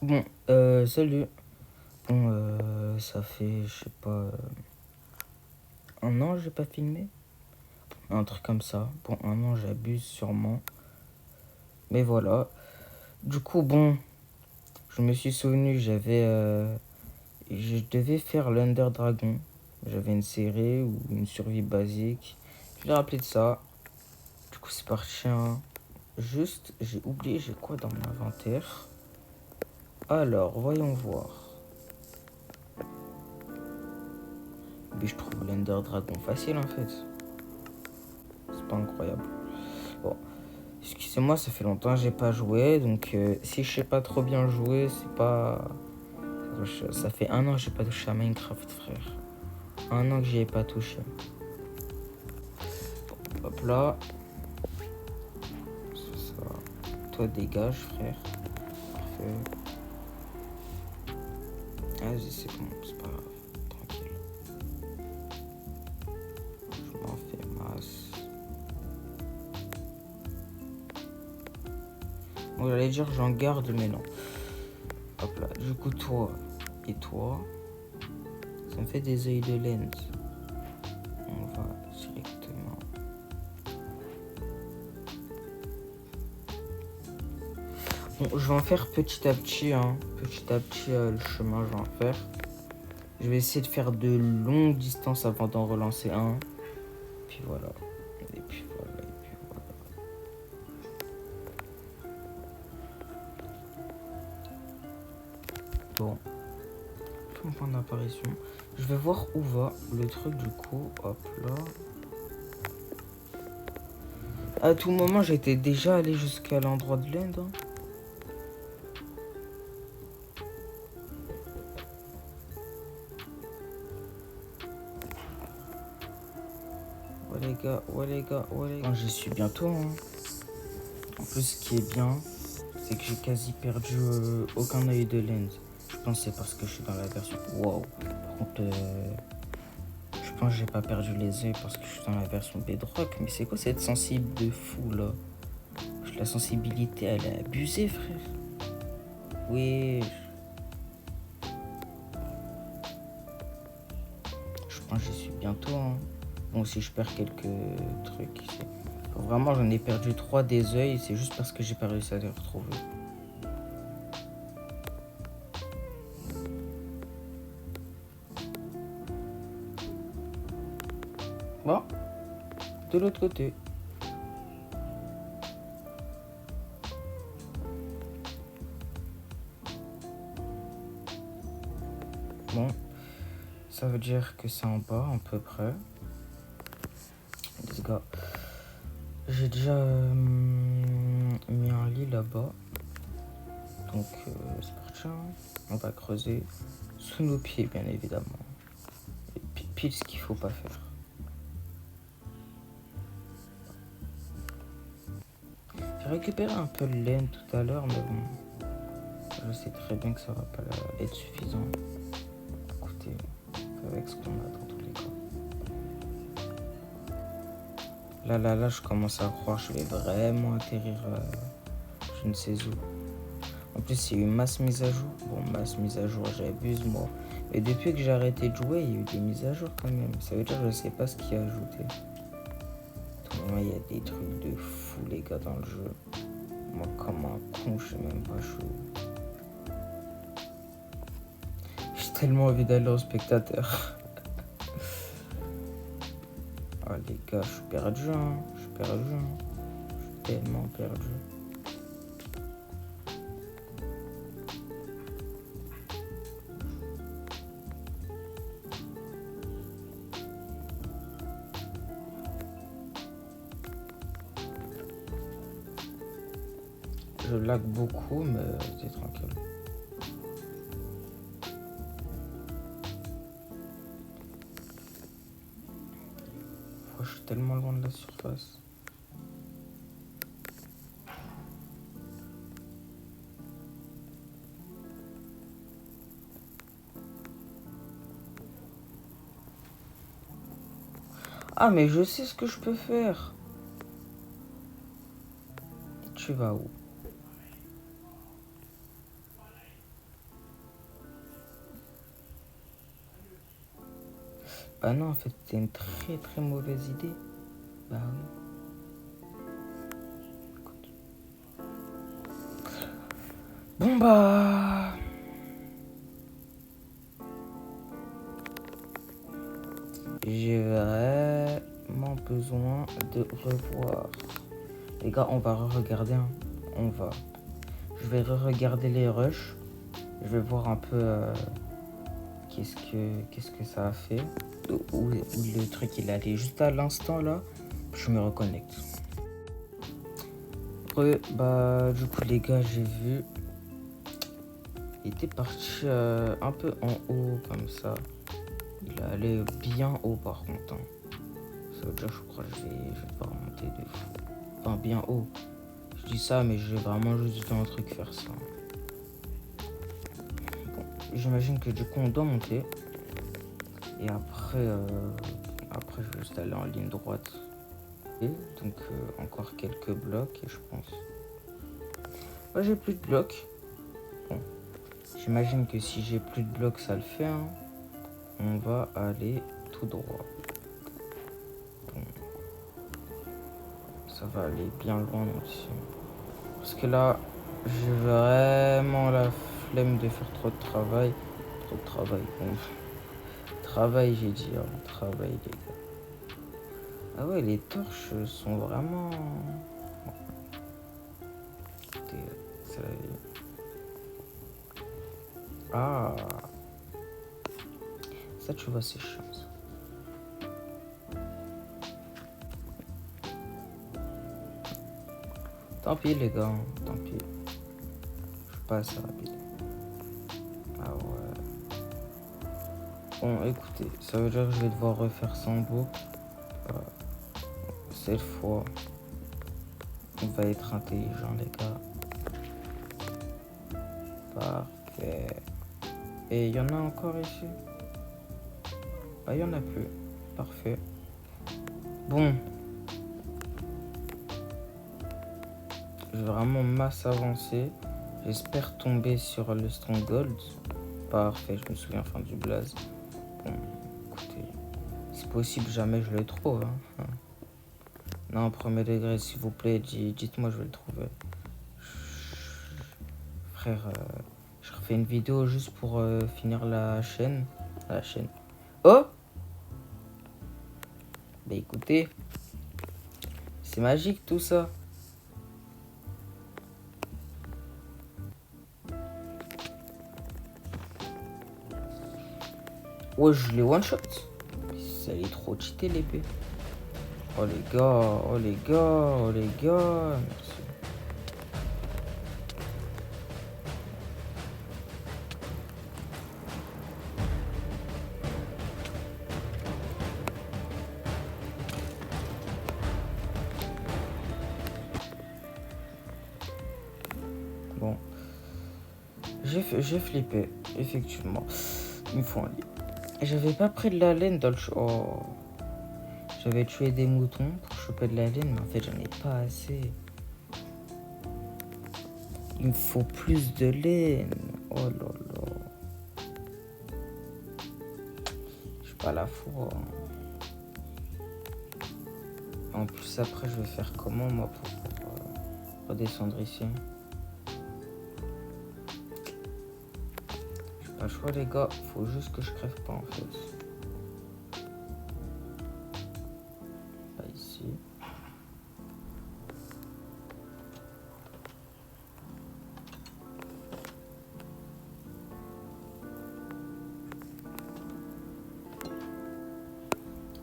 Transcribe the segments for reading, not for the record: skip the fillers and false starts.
Bon, salut. Bon, ça fait, je sais pas, un an j'ai pas filmé. Un truc comme ça. Bon, un an j'abuse sûrement. Mais voilà. Du coup, bon, je me suis souvenu, je devais faire l'Under Dragon. J'avais une série ou une survie basique. Je l'ai rappelé de ça. Du coup, c'est parti, hein. Juste, j'ai oublié, j'ai quoi dans mon inventaire. Alors, voyons voir. Mais je trouve l'Under Dragon facile en fait. C'est pas incroyable. Bon, excusez-moi, ça fait longtemps que j'ai pas joué, donc si je sais pas trop bien jouer, c'est pas... Ça fait un an que j'ai pas touché à Minecraft, frère. Un an que j'y ai pas touché. Bon, hop là. C'est ça. Toi, dégage, frère. Parfait. Vas-y, c'est bon, c'est pas grave. Tranquille. Je m'en fais masse. Bon, j'allais dire j'en garde, mais non. Hop là. Du coup, toi et toi, ça me fait des œils de lens. On va directement. Bon, je vais en faire petit à petit, hein. Petit à petit, le chemin, je vais en faire. Je vais essayer de faire de longues distances avant d'en relancer un. Puis voilà. Et puis voilà, et puis voilà. Bon. Tout mon point d'apparition. Je vais voir où va le truc du coup. Hop là. À tout moment, j'étais déjà allé jusqu'à l'endroit de l'Inde. Hein. Ouais les gars, ouais les gars, ouais les gars. J'y suis bientôt. Hein. En plus, ce qui est bien, c'est que j'ai quasi perdu aucun œil de l'Inde. Je pense que c'est parce que je suis dans la version... Wow. Par contre, je pense que j'ai pas perdu les yeux parce que je suis dans la version Bedrock. Mais c'est quoi cette sensible de fou là? La sensibilité, elle est abusée, frère. Oui. Je pense que j'y suis bientôt. Hein. Bon, si je perds quelques trucs ici. Vraiment, j'en ai perdu 3 des yeux. C'est juste parce que j'ai pas réussi à les retrouver. Bon, de l'autre côté. Bon, ça veut dire que c'est en bas à peu près. Let's go. J'ai déjà mis un lit là-bas. Donc, c'est parti. On va creuser sous nos pieds, bien évidemment. Et pile ce qu'il faut pas faire. J'ai récupéré un peu de laine tout à l'heure, mais bon, je sais très bien que ça va pas être suffisant. Écoutez, avec ce qu'on a dans tous les cas. Là, je commence à croire que je vais vraiment atterrir je ne sais où. En plus, il y a eu masse mise à jour. Bon, masse mise à jour, j'abuse moi. Mais depuis que j'ai arrêté de jouer, il y a eu des mises à jour quand même. Ça veut dire que je sais pas ce qu'il y a ajouté. Il y a des trucs de fou, les gars, dans le jeu. Moi, comme un con, je sais même pas chaud. J'ai tellement envie d'aller au spectateur. Ah, les gars, je suis perdu, hein. Je suis perdu, hein. Je suis tellement perdu. Je lag beaucoup, mais c'est tranquille. Oh, je suis tellement loin de la surface. Ah, mais je sais ce que je peux faire. Tu vas où? Ah non, en fait, c'était une très très mauvaise idée. Bah oui. Écoute. Bon bah... J'ai vraiment besoin de revoir. Les gars, on va re-regarder. Hein. On va. Je vais re-regarder les rushs. Je vais voir un peu qu'est-ce que ça a fait. Où le truc il est allé juste à l'instant là. Je me reconnecte. Bah du coup les gars, j'ai vu. Il était parti un peu en haut comme ça. Il est allé bien haut par contre. Hein. Ça veut dire je crois que je vais devoir monter de fou. Enfin bien haut. Je dis ça mais je vais vraiment juste dans un truc faire ça. Bon, j'imagine que du coup on doit monter. Et après, après je vais juste aller en ligne droite. Et donc encore quelques blocs et je pense. Ouais, j'ai plus de blocs. Bon. J'imagine que si j'ai plus de blocs ça le fait. Hein. On va aller tout droit. Bon. Ça va aller bien loin aussi. Parce que là, j'ai vraiment la flemme de faire trop de travail. Trop de travail. Bon. Travail, j'ai dit. Hein. Travail, les gars. Ah ouais, les torches sont vraiment... Bon. Écoutez, ça... Ah, ça tu vois, c'est chiant ça. Tant pis les gars, tant pis. Je suis pas assez rapide. Ah ouais. Bon, écoutez, ça veut dire que je vais devoir refaire ça en boucle. Cette fois, on va être intelligent les gars. Parfait. Et il y en a encore ici? Ah, il y en a plus. Parfait. Bon. Je vais vraiment masse avancer. J'espère tomber sur le Stronghold. Parfait, je me souviens enfin du blaze. Bon, écoutez, c'est possible, jamais je le trouve. Hein. Non, premier degré, s'il vous plaît, dites-moi, je vais le trouver. Frère, je refais une vidéo juste pour finir la chaîne. La chaîne. Oh! Bah écoutez, c'est magique tout ça. Ouais, je l'ai one shot. Ça est trop cheaté l'épée. Oh les gars, oh les gars, oh les gars. Merci. Bon. J'ai flippé, effectivement. Il me faut un lit. J'avais pas pris de la laine dans le... Oh. J'avais tué des moutons pour choper de la laine, mais en fait j'en ai pas assez. Il me faut plus de laine. Oh là là. Je suis pas la foi. En plus après je vais faire comment moi pour redescendre ici. J'ai pas le choix les gars, faut juste que je crève pas en fait. Pas ici.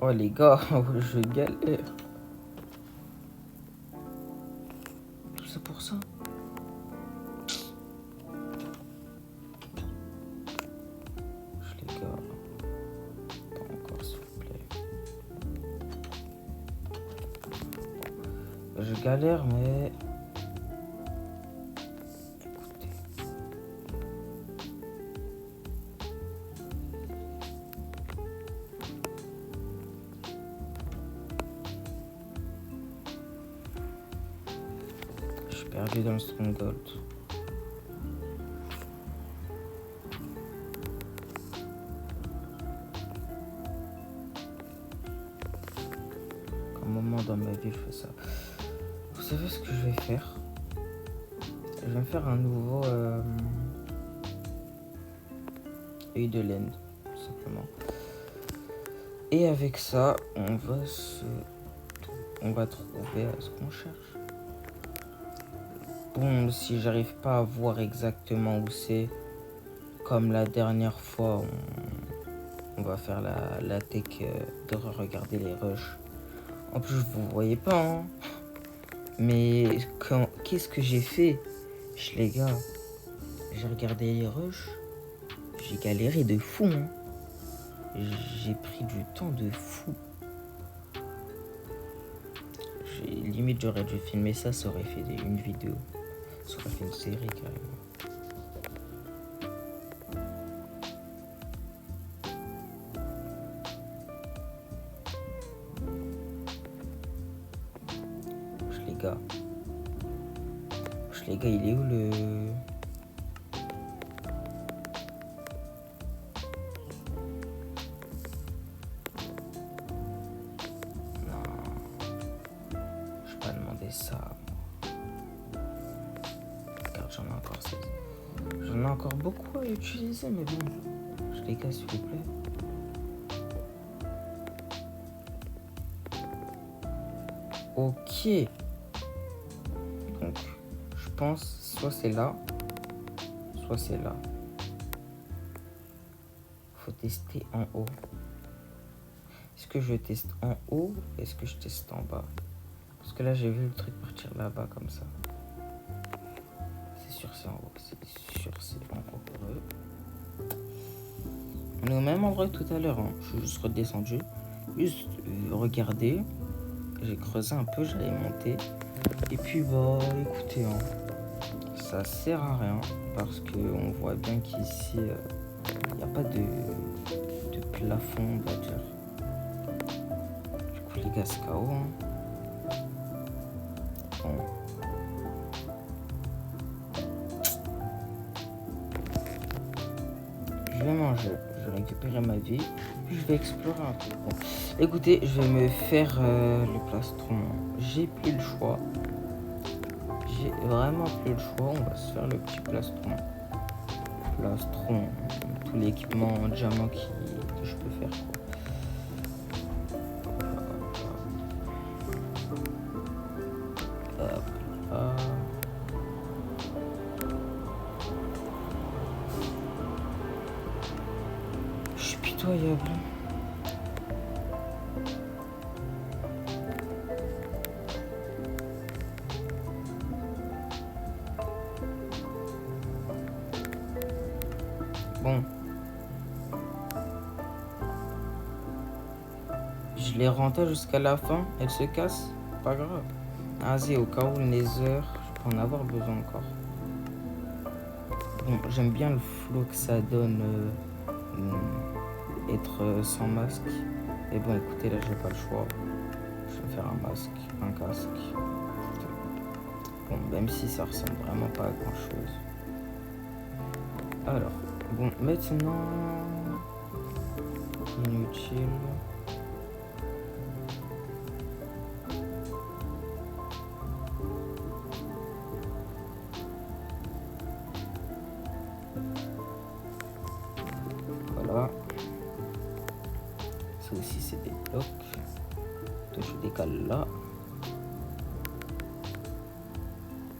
Oh les gars, je galère. Tout ça pour ça. Les gars. Pas encore s'il vous plaît. Je galère mais... Écoutez. Je suis perdu dans le Stronghold. rarement dans ma vie je fais ça. Vous savez ce que je vais faire? Je vais me faire un nouveau œil de laine, tout simplement. Et avec ça, on va trouver ce qu'on cherche. Bon, si j'arrive pas à voir exactement où c'est, comme la dernière fois, on va faire la tech de regarder les rushs. En plus, vous voyez pas, hein. Mais qu'est-ce que j'ai fait? Les gars, j'ai regardé les rushs. J'ai galéré de fou, hein. J'ai pris du temps de fou. Limite, j'aurais dû filmer ça, ça aurait fait une vidéo. Ça aurait fait une série, carrément. Les gars, il est où le... Non. Je vais pas demander ça, moi. Regarde, j'en ai encore 16. J'en ai encore beaucoup à utiliser, mais bon. Les gars, s'il vous plaît. Ok. Donc, je pense soit c'est là, soit c'est là. Faut tester en haut. Est-ce que je teste en haut ou est-ce que je teste en bas? Parce que là, j'ai vu le truc partir là-bas comme ça. C'est sûr c'est en haut. C'est sûr c'est en haut. On est au même endroit que tout à l'heure. Hein. Je suis juste redescendu. Juste regarder. J'ai creusé un peu, j'allais monter. Et puis bah écoutez, hein, ça sert à rien parce qu'on voit bien qu'ici il n'y a pas de plafond, on va dire. Du coup les gars, c'est KO. Hein. Bon. Je vais manger, je vais récupérer ma vie, puis je vais explorer un peu. Bon. Écoutez, je vais me faire le plastron. J'ai plus le choix. J'ai vraiment plus le choix. On va se faire le petit plastron. Plastron, tout l'équipement en diamant que je peux faire. Quoi. Hop là. Je suis pitoyable. Bon. Je l'ai rentrée jusqu'à la fin. Elle se casse. Pas grave. Vas-y, au cas où le nether, je peux en avoir besoin encore. Bon, j'aime bien le flow que ça donne être sans masque. Mais bon, écoutez, là, j'ai pas le choix. Je vais faire un masque, un casque. Bon, même si ça ressemble vraiment pas à grand chose. Alors, bon, maintenant... Inutile. Voilà. Ça aussi, c'est des blocs. Toi, je décale là.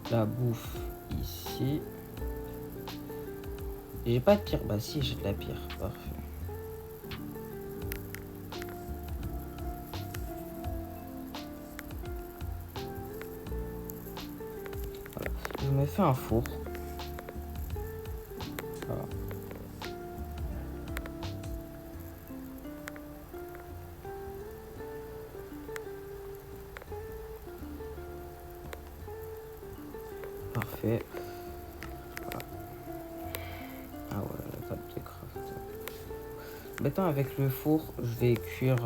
La bouffe ici. J'ai pas de pierre. Bah si, j'ai de la pierre. Parfait. Voilà. Je me fais un four. Voilà. Parfait. Voilà. Ah ouais, la table de craft. Maintenant, avec le four, je vais cuire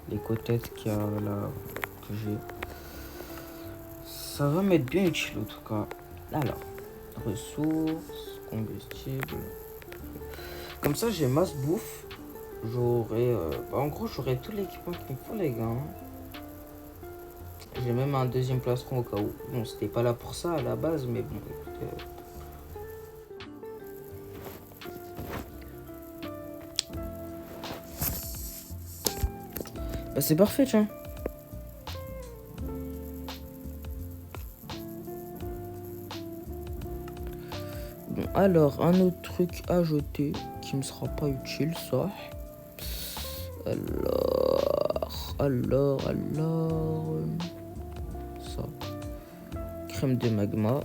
les côtelettes qu'il y a là, que j'ai. Ça va m'être bien utile en tout cas. Alors, ressources, combustible. Comme ça, j'ai masse bouffe. J'aurai. En gros, j'aurai tout l'équipement qu'il me faut, les gars. J'ai même un deuxième plastron au cas où. Bon, c'était pas là pour ça à la base, mais bon, écoutez. Bah, c'est parfait, tiens. Bon, alors, un autre truc à jeter qui me sera pas utile, ça. Alors. Ça. Crème de magma.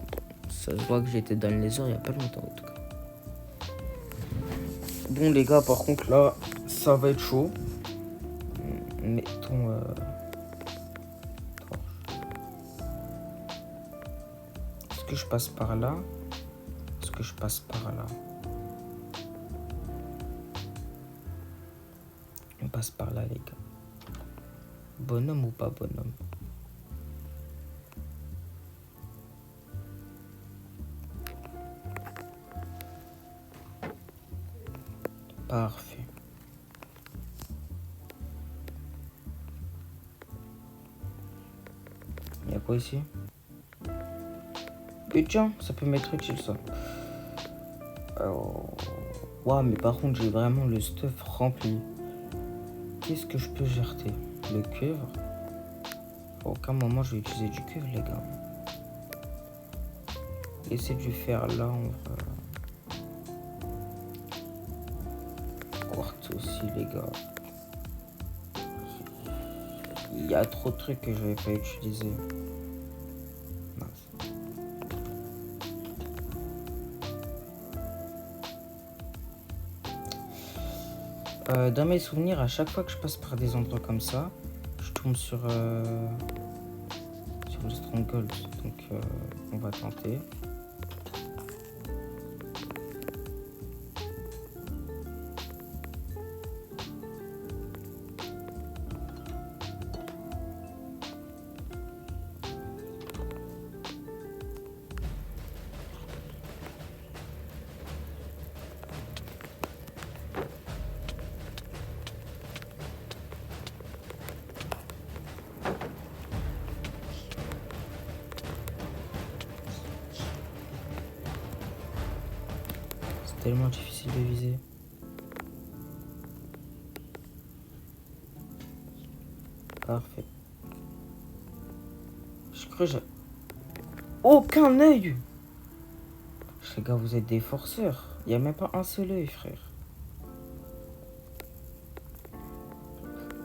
Ça se voit que j'étais dans le laser il y a pas longtemps, en tout cas. Bon, les gars, par contre, là, ça va être chaud. Mettons... Est-ce que je passe par là? Est-ce que je passe par là? On passe par là, les gars. Bonhomme ou pas bonhomme? Parfait. Il y a quoi ici? Et tiens, ça peut m'être utile, ça. Waouh, mais par contre, j'ai vraiment le stuff rempli. Qu'est-ce que je peux jeter? Le cuivre? À aucun moment je vais utiliser du cuivre, les gars. Laissez du fer là, on va... Quartz aussi, les gars. Il y a trop de trucs que je vais pas utiliser. Mince. Dans mes souvenirs, à chaque fois que je passe par des endroits comme ça, je tombe sur le Stronghold. Donc on va tenter. Tellement difficile de viser. Parfait. Je crois que j'ai... Aucun œil! Les gars, vous êtes des forceurs. Il n'y a même pas un seul œil, frère.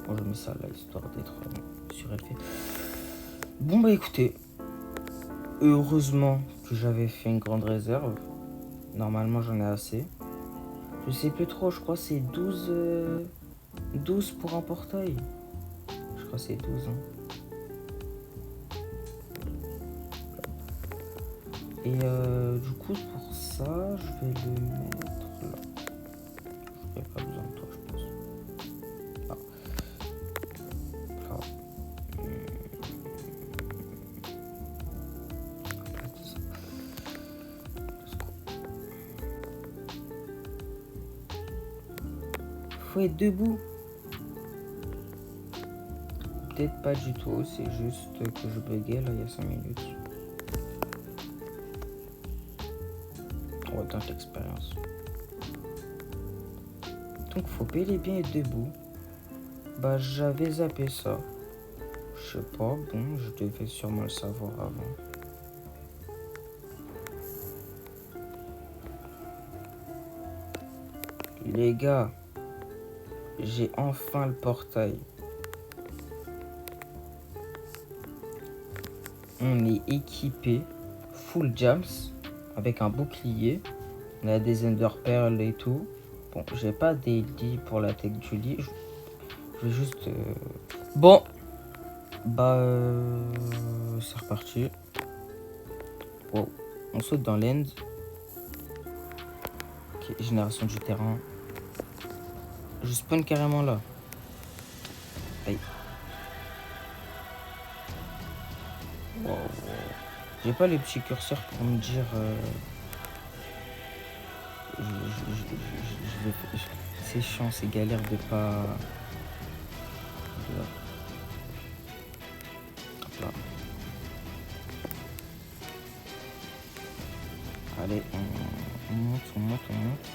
Bon, je mets ça là, histoire d'être surélevé. Bon, bah écoutez. Heureusement que j'avais fait une grande réserve. Normalement, j'en ai assez. Je sais plus trop, je crois que c'est 12 pour un portail. Je crois que c'est 12. Et du coup, pour ça, je vais le mettre là. Je n'aurai pas besoin de toi, je pense. Ah. Là. Faut être debout. Peut-être pas du tout, c'est juste que je buguais là il y a 5 minutes. On va tenter l'expérience. Donc faut bel et bien être debout. Bah j'avais zappé ça. Je sais pas, bon, je devais sûrement le savoir avant. Les gars, j'ai enfin le portail. On est équipé, full jams, avec un bouclier. On a des ender pearls et tout. Bon, j'ai pas des lits pour la tech du lit. Je vais juste... Bon. Bah, c'est reparti. Wow. On saute dans l'end. Ok, génération du terrain. Je spawn carrément là. Aïe. Wow. J'ai pas les petits curseurs pour me dire... c'est chiant, c'est galère de pas... Là. Allez, on monte, on monte, on monte.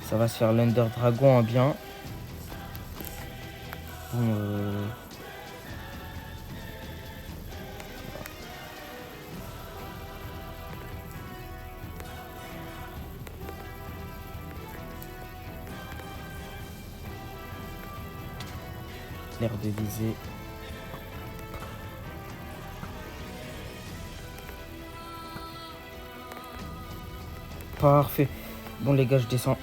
Ça va se faire l'Under Dragon en bien. Bon, l'air de viser. Parfait. Bon les gars, je descends.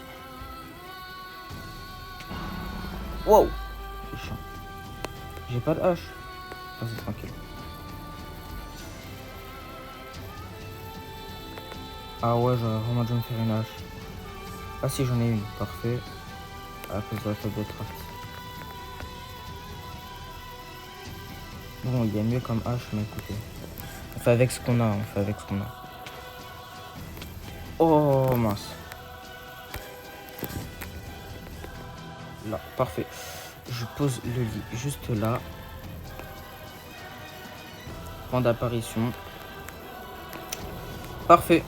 Wow. C'est chiant. J'ai pas de hache. Ah, c'est tranquille. Ah ouais, j'aurais vraiment dû me faire une hache. Ah si, j'en ai une. Parfait. À cause de la table de craft. Bon, il y a mieux comme hache, mais écoutez. On fait avec ce qu'on a, on fait avec ce qu'on a. Oh mince. Là, parfait. Je pose le lit juste là. Point d'apparition. Parfait.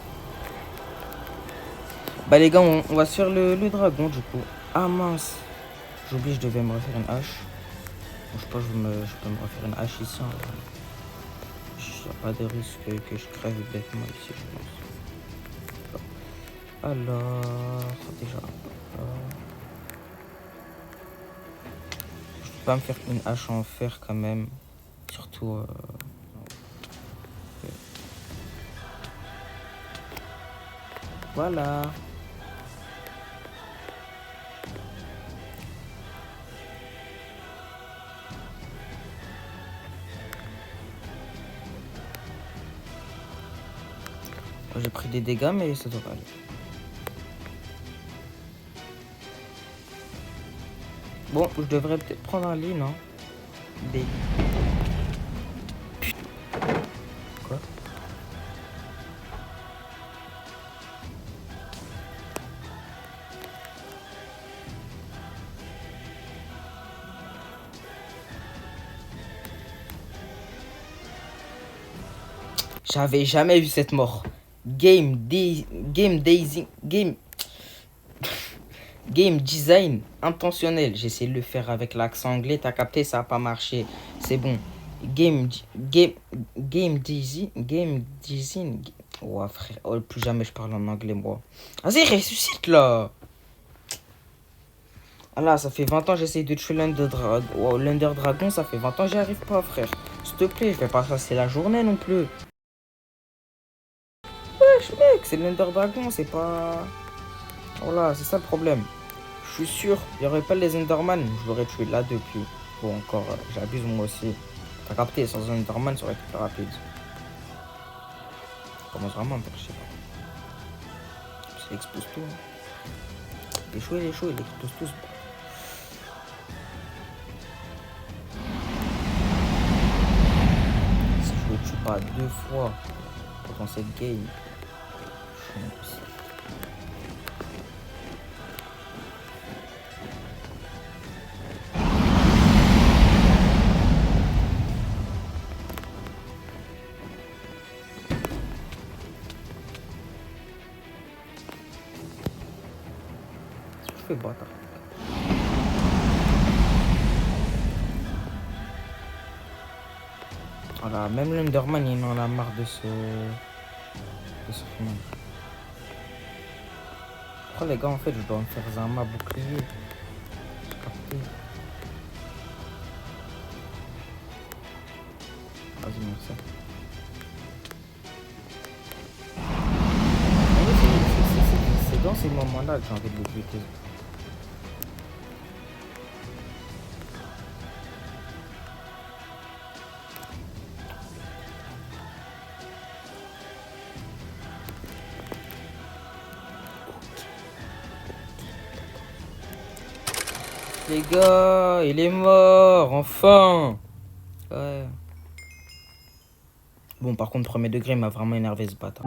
Bah les gars, on va se faire le dragon du coup. Ah mince. J'ai oublié, je devais me refaire une hache. Bon, je pense que je peux me refaire une hache ici. Il n'y a pas de risque que je crève bêtement ici, je pense. Alors, déjà. Je peux pas me faire une hache en fer quand même. Surtout... Voilà. J'ai pris des dégâts, mais ça devrait aller. Bon, je devrais peut-être prendre un lit, non? Des... Putain. Quoi? J'avais jamais vu cette mort. Game design intentionnel. J'ai essayé de le faire avec l'accent anglais. T'as capté, ça a pas marché. C'est bon. Game design. Ouais, frère. Oh, plus jamais je parle en anglais, moi. Vas-y, ressuscite là. Ah là, ça fait 20 ans que j'essaye de tuer l'Under Dragon. Wow, l'Under Dragon, ça fait 20 ans que j'y arrive pas, frère. S'il te plaît, je vais pas passer la journée non plus. Wesh, mec, c'est l'Under Dragon, c'est pas... Voilà, c'est ça le problème. Je suis sûr, il n'y aurait pas les Enderman, je l'aurais tué là depuis. Bon, encore, j'abuse moi aussi. T'as capté, sans Enderman, ça aurait été plus rapide. Ça commence vraiment à me faire chier. Il explose tout. Hein. Il est chaud, il explose tout. Si je le tue pas 2 fois dans cette game, je suis impossible. Je fais bâtard. Voilà, même l'Enderman, il en a marre de ce phénomène. Pourquoi les gars, en fait, je dois me faire Zama bouclier. J'ai capté. Vas-y, merci. C'est dans ces moments-là que j'ai envie de le buter. Les gars, il est mort, enfin. Ouais. Bon, par contre, premier degré, il m'a vraiment énervé ce bâtard.